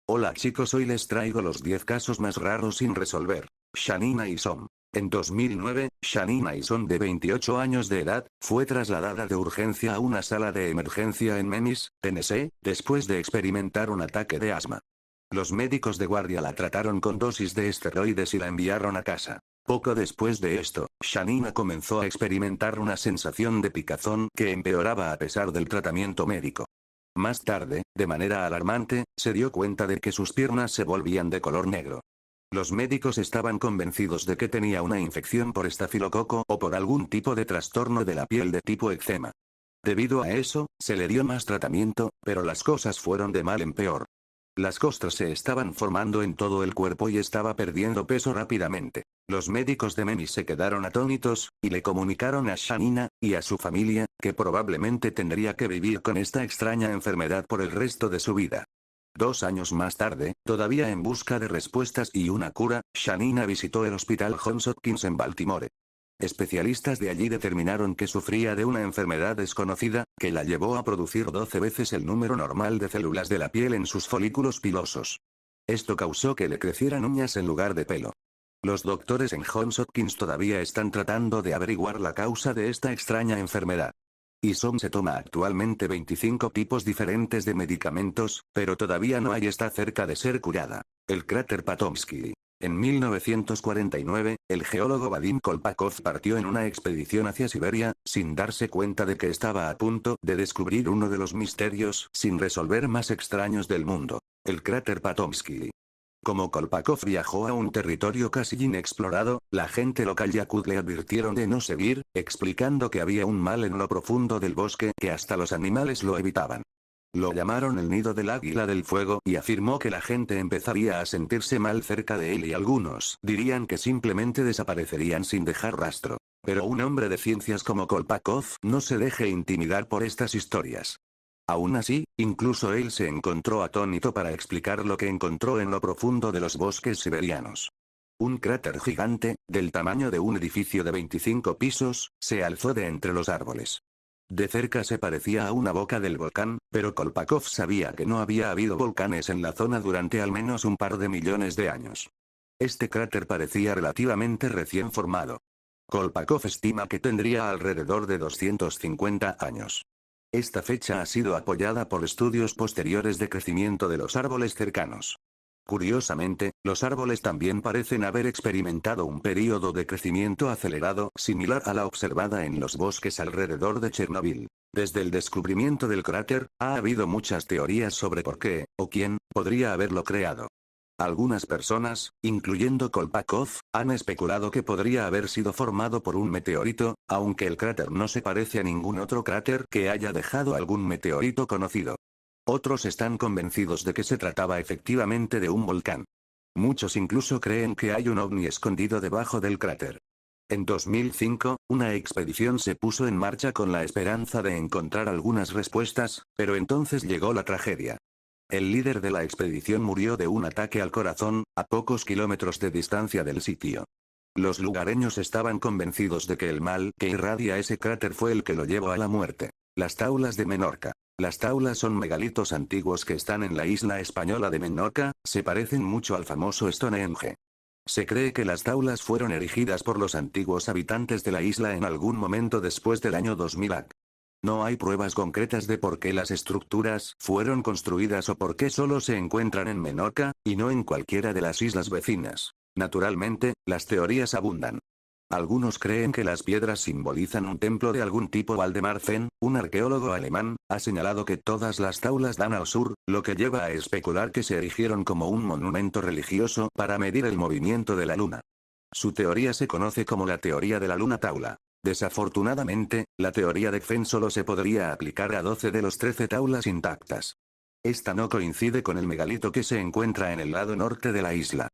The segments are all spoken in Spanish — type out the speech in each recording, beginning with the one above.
Hola chicos, hoy les traigo los 10 casos más raros sin resolver. Shanina Isom. En 2009, Shanina Isom, de 28 años de edad, fue trasladada de urgencia a una sala de emergencia en Memphis, Tennessee, después de experimentar un ataque de asma. Los médicos de guardia la trataron con dosis de esteroides y la enviaron a casa. Poco después de esto, Shanina comenzó a experimentar una sensación de picazón que empeoraba a pesar del tratamiento médico. Más tarde, de manera alarmante, se dio cuenta de que sus piernas se volvían de color negro. Los médicos estaban convencidos de que tenía una infección por estafilococo o por algún tipo de trastorno de la piel de tipo eczema. Debido a eso, se le dio más tratamiento, pero las cosas fueron de mal en peor. Las costras se estaban formando en todo el cuerpo y estaba perdiendo peso rápidamente. Los médicos de Memphis se quedaron atónitos, y le comunicaron a Shanina, y a su familia, que probablemente tendría que vivir con esta extraña enfermedad por el resto de su vida. 2 años más tarde, todavía en busca de respuestas y una cura, Shanina visitó el Hospital Johns Hopkins en Baltimore. Especialistas de allí determinaron que sufría de una enfermedad desconocida, que la llevó a producir 12 veces el número normal de células de la piel en sus folículos pilosos. Esto causó que le crecieran uñas en lugar de pelo. Los doctores en Johns Hopkins todavía están tratando de averiguar la causa de esta extraña enfermedad. Isom se toma actualmente 25 tipos diferentes de medicamentos, pero todavía no está cerca de ser curada. El cráter Potomsky. En 1949, el geólogo Vadim Kolpakov partió en una expedición hacia Siberia, sin darse cuenta de que estaba a punto de descubrir uno de los misterios sin resolver más extraños del mundo: el cráter Potomsky. Como Kolpakov viajó a un territorio casi inexplorado, la gente local Yakut le advirtieron de no seguir, explicando que había un mal en lo profundo del bosque que hasta los animales lo evitaban. Lo llamaron el nido del águila del fuego y afirmó que la gente empezaría a sentirse mal cerca de él y algunos dirían que simplemente desaparecerían sin dejar rastro. Pero un hombre de ciencias como Kolpakov no se deje intimidar por estas historias. Aún así, incluso él se encontró atónito para explicar lo que encontró en lo profundo de los bosques siberianos. Un cráter gigante, del tamaño de un edificio de 25 pisos, se alzó de entre los árboles. De cerca se parecía a una boca del volcán, pero Kolpakov sabía que no había habido volcanes en la zona durante al menos un par de millones de años. Este cráter parecía relativamente recién formado. Kolpakov estima que tendría alrededor de 250 años. Esta fecha ha sido apoyada por estudios posteriores de crecimiento de los árboles cercanos. Curiosamente, los árboles también parecen haber experimentado un período de crecimiento acelerado similar a la observada en los bosques alrededor de Chernobyl. Desde el descubrimiento del cráter, ha habido muchas teorías sobre por qué, o quién, podría haberlo creado. Algunas personas, incluyendo Kolpakov, han especulado que podría haber sido formado por un meteorito, aunque el cráter no se parece a ningún otro cráter que haya dejado algún meteorito conocido. Otros están convencidos de que se trataba efectivamente de un volcán. Muchos incluso creen que hay un ovni escondido debajo del cráter. En 2005, una expedición se puso en marcha con la esperanza de encontrar algunas respuestas, pero entonces llegó la tragedia. El líder de la expedición murió de un ataque al corazón, a pocos kilómetros de distancia del sitio. Los lugareños estaban convencidos de que el mal que irradia ese cráter fue el que lo llevó a la muerte. Las taulas de Menorca. Las taulas son megalitos antiguos que están en la isla española de Menorca, se parecen mucho al famoso Stonehenge. Se cree que las taulas fueron erigidas por los antiguos habitantes de la isla en algún momento después del año 2000 AC. No hay pruebas concretas de por qué las estructuras fueron construidas o por qué solo se encuentran en Menorca, y no en cualquiera de las islas vecinas. Naturalmente, las teorías abundan. Algunos creen que las piedras simbolizan un templo de algún tipo. Waldemar Zenn, un arqueólogo alemán, ha señalado que todas las taulas dan al sur, lo que lleva a especular que se erigieron como un monumento religioso para medir el movimiento de la luna. Su teoría se conoce como la teoría de la luna taula. Desafortunadamente, la teoría de Zenn solo se podría aplicar a 12 de los 13 taulas intactas. Esta no coincide con el megalito que se encuentra en el lado norte de la isla.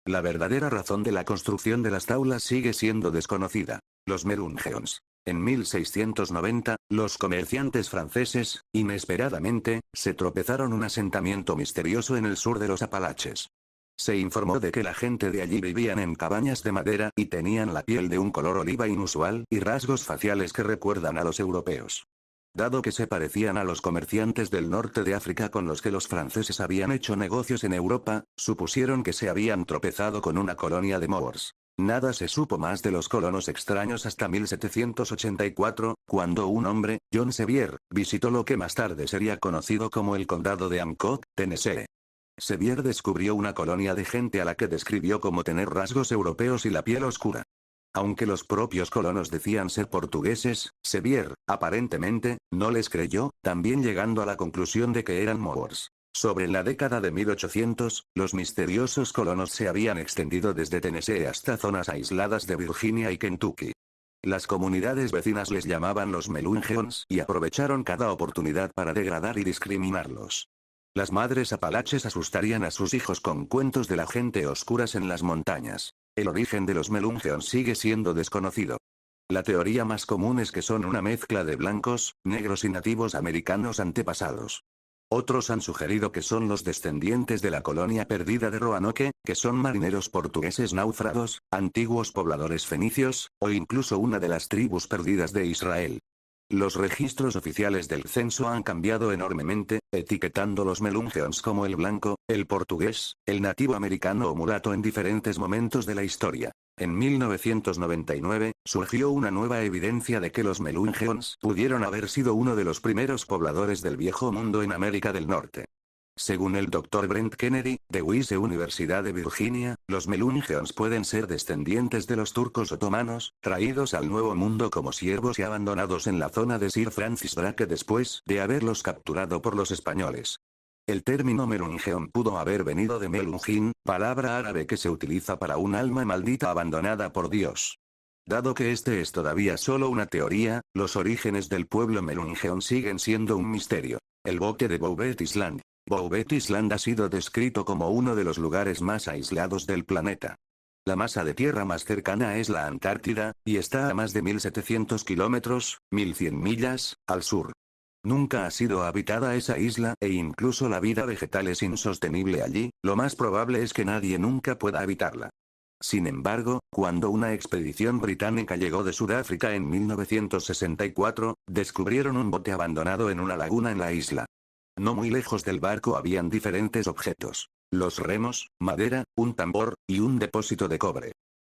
La verdadera razón de la construcción de las taulas sigue siendo desconocida. Los Merungeons. En 1690, los comerciantes franceses, inesperadamente, se tropezaron un asentamiento misterioso en el sur de los Apalaches. Se informó de que la gente de allí vivían en cabañas de madera y tenían la piel de un color oliva inusual y rasgos faciales que recuerdan a los europeos. Dado que se parecían a los comerciantes del norte de África con los que los franceses habían hecho negocios en Europa, supusieron que se habían tropezado con una colonia de Moors. Nada se supo más de los colonos extraños hasta 1784, cuando un hombre, John Sevier, visitó lo que más tarde sería conocido como el condado de Hancock, Tennessee. Sevier descubrió una colonia de gente a la que describió como tener rasgos europeos y la piel oscura. Aunque los propios colonos decían ser portugueses, Sevier, aparentemente, no les creyó, también llegando a la conclusión de que eran Moors. Sobre la década de 1800, los misteriosos colonos se habían extendido desde Tennessee hasta zonas aisladas de Virginia y Kentucky. Las comunidades vecinas les llamaban los Melungeons y aprovecharon cada oportunidad para degradar y discriminarlos. Las madres apalaches asustarían a sus hijos con cuentos de la gente oscuras en las montañas. El origen de los Melungeons sigue siendo desconocido. La teoría más común es que son una mezcla de blancos, negros y nativos americanos antepasados. Otros han sugerido que son los descendientes de la colonia perdida de Roanoke, que son marineros portugueses náufragos, antiguos pobladores fenicios, o incluso una de las tribus perdidas de Israel. Los registros oficiales del censo han cambiado enormemente, etiquetando los Melungeons como el blanco, el portugués, el nativo americano o mulato en diferentes momentos de la historia. En 1999, surgió una nueva evidencia de que los Melungeons pudieron haber sido uno de los primeros pobladores del Viejo Mundo en América del Norte. Según el Dr. Brent Kennedy, de Wise Universidad de Virginia, los Melungeons pueden ser descendientes de los turcos otomanos, traídos al Nuevo Mundo como siervos y abandonados en la zona de Sir Francis Drake después de haberlos capturado por los españoles. El término Melungeon pudo haber venido de Melungin, palabra árabe que se utiliza para un alma maldita abandonada por Dios. Dado que este es todavía solo una teoría, los orígenes del pueblo Melungeon siguen siendo un misterio. El bote de Bouvet Island. Bouvet Island ha sido descrito como uno de los lugares más aislados del planeta. La masa de tierra más cercana es la Antártida, y está a más de 1700 kilómetros, 1100 millas, al sur. Nunca ha sido habitada esa isla e incluso la vida vegetal es insostenible allí, lo más probable es que nadie nunca pueda habitarla. Sin embargo, cuando una expedición británica llegó de Sudáfrica en 1964, descubrieron un bote abandonado en una laguna en la isla. No muy lejos del barco habían diferentes objetos. Los remos, madera, un tambor, y un depósito de cobre.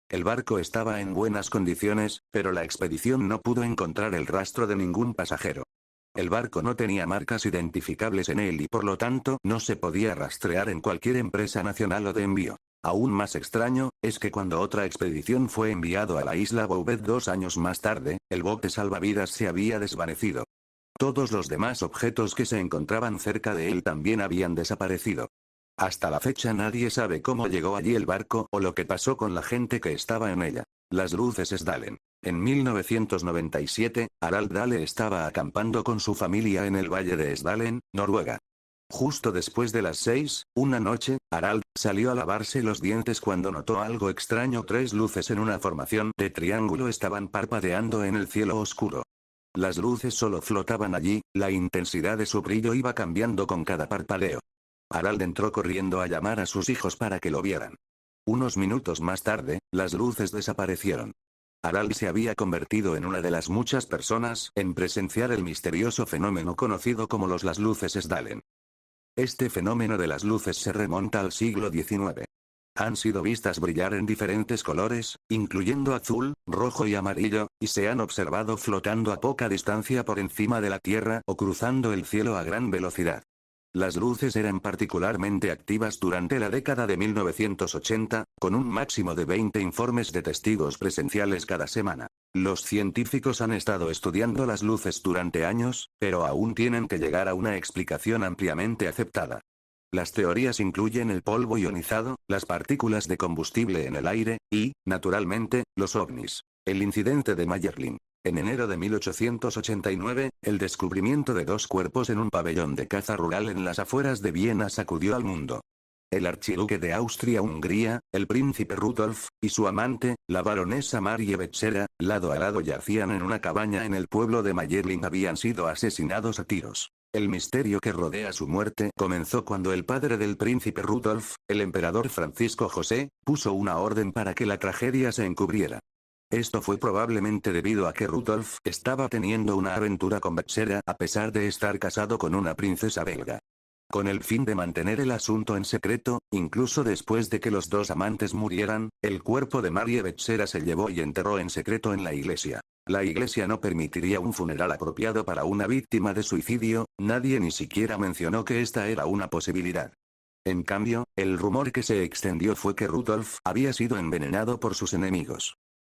El barco estaba en buenas condiciones, pero la expedición no pudo encontrar el rastro de ningún pasajero. El barco no tenía marcas identificables en él y por lo tanto no se podía rastrear en cualquier empresa nacional o de envío. Aún más extraño, es que cuando otra expedición fue enviado a la isla Bouvet 2 años más tarde, el bote salvavidas se había desvanecido. Todos los demás objetos que se encontraban cerca de él también habían desaparecido. Hasta la fecha nadie sabe cómo llegó allí el barco o lo que pasó con la gente que estaba en ella. Las luces Sdalen. En 1997, Harald Dale estaba acampando con su familia en el valle de Sdalen, Noruega. Justo después de las 6, una noche, Harald salió a lavarse los dientes cuando notó algo extraño. 3 luces en una formación de triángulo estaban parpadeando en el cielo oscuro. Las luces solo flotaban allí, la intensidad de su brillo iba cambiando con cada parpadeo. Harald entró corriendo a llamar a sus hijos para que lo vieran. Unos minutos más tarde, las luces desaparecieron. Harald se había convertido en una de las muchas personas en presenciar el misterioso fenómeno conocido como las luces Sdalen. Este fenómeno de las luces se remonta al siglo XIX. Han sido vistas brillar en diferentes colores, incluyendo azul, rojo y amarillo, y se han observado flotando a poca distancia por encima de la Tierra o cruzando el cielo a gran velocidad. Las luces eran particularmente activas durante la década de 1980, con un máximo de 20 informes de testigos presenciales cada semana. Los científicos han estado estudiando las luces durante años, pero aún tienen que llegar a una explicación ampliamente aceptada. Las teorías incluyen el polvo ionizado, las partículas de combustible en el aire, y, naturalmente, los ovnis. El incidente de Mayerling. En enero de 1889, el descubrimiento de 2 cuerpos en un pabellón de caza rural en las afueras de Viena sacudió al mundo. El archiduque de Austria-Hungría, el príncipe Rudolf, y su amante, la baronesa Marie Betschera, lado a lado yacían en una cabaña en el pueblo de Mayerling. Habían sido asesinados a tiros. El misterio que rodea su muerte comenzó cuando el padre del príncipe Rudolf, el emperador Francisco José, puso una orden para que la tragedia se encubriera. Esto fue probablemente debido a que Rudolf estaba teniendo una aventura con Betsera a pesar de estar casado con una princesa belga. Con el fin de mantener el asunto en secreto, incluso después de que los dos amantes murieran, el cuerpo de Marie Betsera se llevó y enterró en secreto en la iglesia. La iglesia no permitiría un funeral apropiado para una víctima de suicidio, nadie ni siquiera mencionó que esta era una posibilidad. En cambio, el rumor que se extendió fue que Rudolf había sido envenenado por sus enemigos.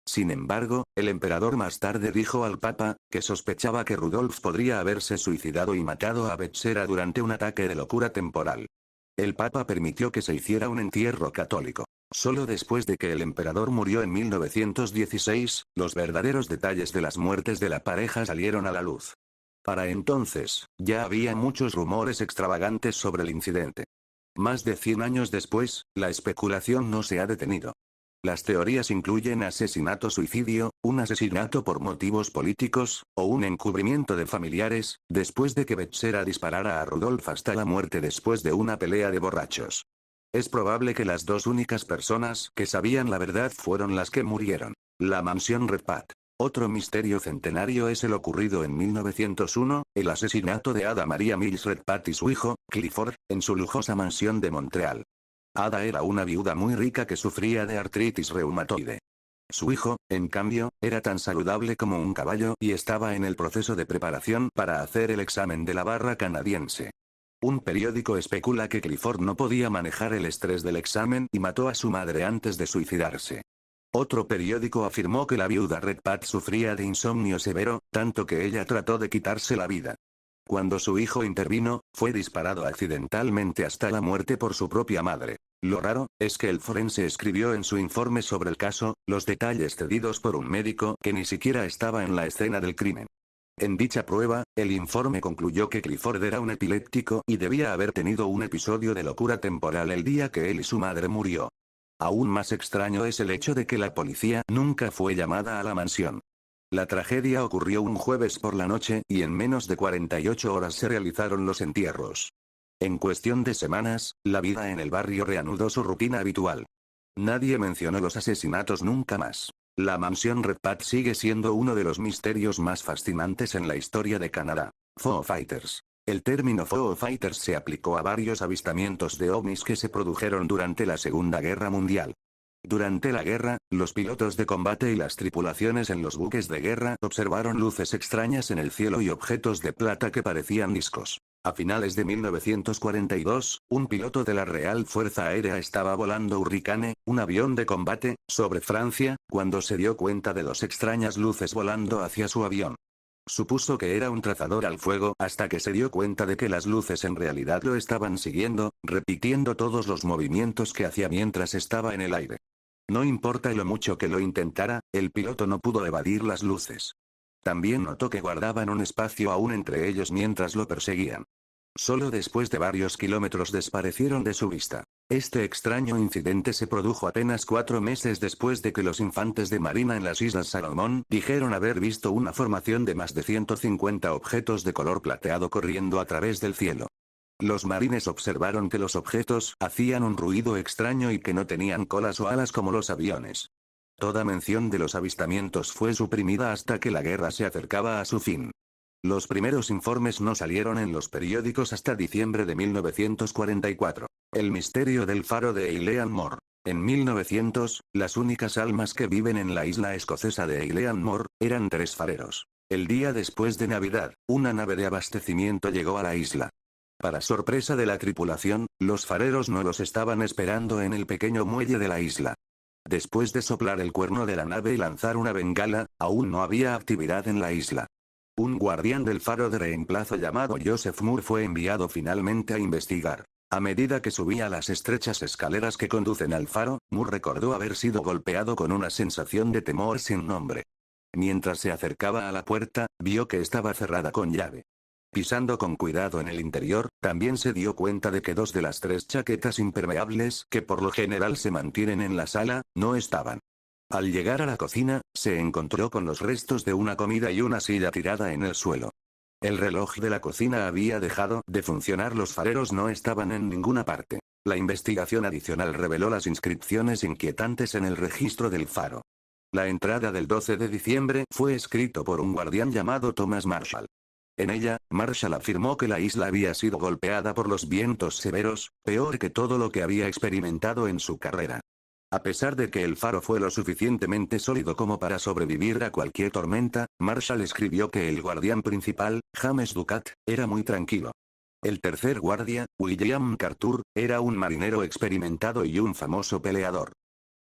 Sin embargo, el emperador más tarde dijo al Papa, que sospechaba que Rudolf podría haberse suicidado y matado a Betsera durante un ataque de locura temporal. El Papa permitió que se hiciera un entierro católico. Solo después de que el emperador murió en 1916, los verdaderos detalles de las muertes de la pareja salieron a la luz. Para entonces, ya había muchos rumores extravagantes sobre el incidente. Más de 100 años después, la especulación no se ha detenido. Las teorías incluyen asesinato-suicidio, un asesinato por motivos políticos, o un encubrimiento de familiares, después de que Betsera disparara a Rudolf hasta la muerte después de una pelea de borrachos. Es probable que las dos únicas personas que sabían la verdad fueron las que murieron. La mansión Redpath. Otro misterio centenario es el ocurrido en 1901, el asesinato de Ada Maria Mills Redpath y su hijo, Clifford, en su lujosa mansión de Montreal. Ada era una viuda muy rica que sufría de artritis reumatoide. Su hijo, en cambio, era tan saludable como un caballo y estaba en el proceso de preparación para hacer el examen de la barra canadiense. Un periódico especula que Clifford no podía manejar el estrés del examen y mató a su madre antes de suicidarse. Otro periódico afirmó que la viuda Redpath sufría de insomnio severo, tanto que ella trató de quitarse la vida. Cuando su hijo intervino, fue disparado accidentalmente hasta la muerte por su propia madre. Lo raro, es que el forense escribió en su informe sobre el caso, los detalles cedidos por un médico que ni siquiera estaba en la escena del crimen. En dicha prueba, el informe concluyó que Clifford era un epiléptico y debía haber tenido un episodio de locura temporal el día que él y su madre murió. Aún más extraño es el hecho de que la policía nunca fue llamada a la mansión. La tragedia ocurrió un jueves por la noche y en menos de 48 horas se realizaron los entierros. En cuestión de semanas, la vida en el barrio reanudó su rutina habitual. Nadie mencionó los asesinatos nunca más. La mansión Redpath sigue siendo uno de los misterios más fascinantes en la historia de Canadá. Foo Fighters. El término Foo Fighters se aplicó a varios avistamientos de ovnis que se produjeron durante la Segunda Guerra Mundial. Durante la guerra, los pilotos de combate y las tripulaciones en los buques de guerra observaron luces extrañas en el cielo y objetos de plata que parecían discos. A finales de 1942, un piloto de la Real Fuerza Aérea estaba volando Hurricane, un avión de combate, sobre Francia, cuando se dio cuenta de dos extrañas luces volando hacia su avión. Supuso que era un trazador al fuego hasta que se dio cuenta de que las luces en realidad lo estaban siguiendo, repitiendo todos los movimientos que hacía mientras estaba en el aire. No importa lo mucho que lo intentara, el piloto no pudo evadir las luces. También notó que guardaban un espacio aún entre ellos mientras lo perseguían. Solo después de varios kilómetros desaparecieron de su vista. Este extraño incidente se produjo apenas 4 meses después de que los infantes de marina en las Islas Salomón dijeron haber visto una formación de más de 150 objetos de color plateado corriendo a través del cielo. Los marines observaron que los objetos hacían un ruido extraño y que no tenían colas o alas como los aviones. Toda mención de los avistamientos fue suprimida hasta que la guerra se acercaba a su fin. Los primeros informes no salieron en los periódicos hasta diciembre de 1944. El misterio del faro de Eilean Mor. En 1900, las únicas almas que viven en la isla escocesa de Eilean Mor eran 3 fareros. El día después de Navidad, una nave de abastecimiento llegó a la isla. Para sorpresa de la tripulación, los fareros no los estaban esperando en el pequeño muelle de la isla. Después de soplar el cuerno de la nave y lanzar una bengala, aún no había actividad en la isla. Un guardián del faro de reemplazo llamado Joseph Moore fue enviado finalmente a investigar. A medida que subía las estrechas escaleras que conducen al faro, Moore recordó haber sido golpeado con una sensación de temor sin nombre. Mientras se acercaba a la puerta, vio que estaba cerrada con llave. Pisando con cuidado en el interior, también se dio cuenta de que 2 de las 3 chaquetas impermeables que por lo general se mantienen en la sala, no estaban. Al llegar a la cocina, se encontró con los restos de una comida y una silla tirada en el suelo. El reloj de la cocina había dejado de funcionar, los fareros no estaban en ninguna parte. La investigación adicional reveló las inscripciones inquietantes en el registro del faro. La entrada del 12 de diciembre fue escrito por un guardián llamado Thomas Marshall. En ella, Marshall afirmó que la isla había sido golpeada por los vientos severos, peor que todo lo que había experimentado en su carrera. A pesar de que el faro fue lo suficientemente sólido como para sobrevivir a cualquier tormenta, Marshall escribió que el guardián principal, James Ducat, era muy tranquilo. El tercer guardia, William Cartur, era un marinero experimentado y un famoso peleador.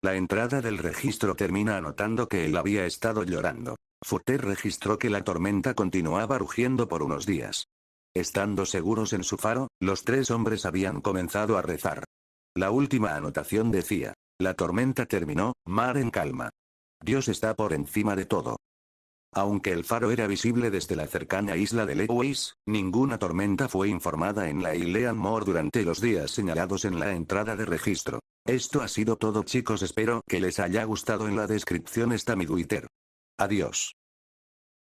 La entrada del registro termina anotando que él había estado llorando. Footer registró que la tormenta continuaba rugiendo por unos días. Estando seguros en su faro, los tres hombres habían comenzado a rezar. La última anotación decía: la tormenta terminó, mar en calma. Dios está por encima de todo. Aunque el faro era visible desde la cercana isla de Lewis, ninguna tormenta fue informada en la Isle Moore durante los días señalados en la entrada de registro. Esto ha sido todo, chicos, espero que les haya gustado. En la descripción está mi Twitter. Adiós.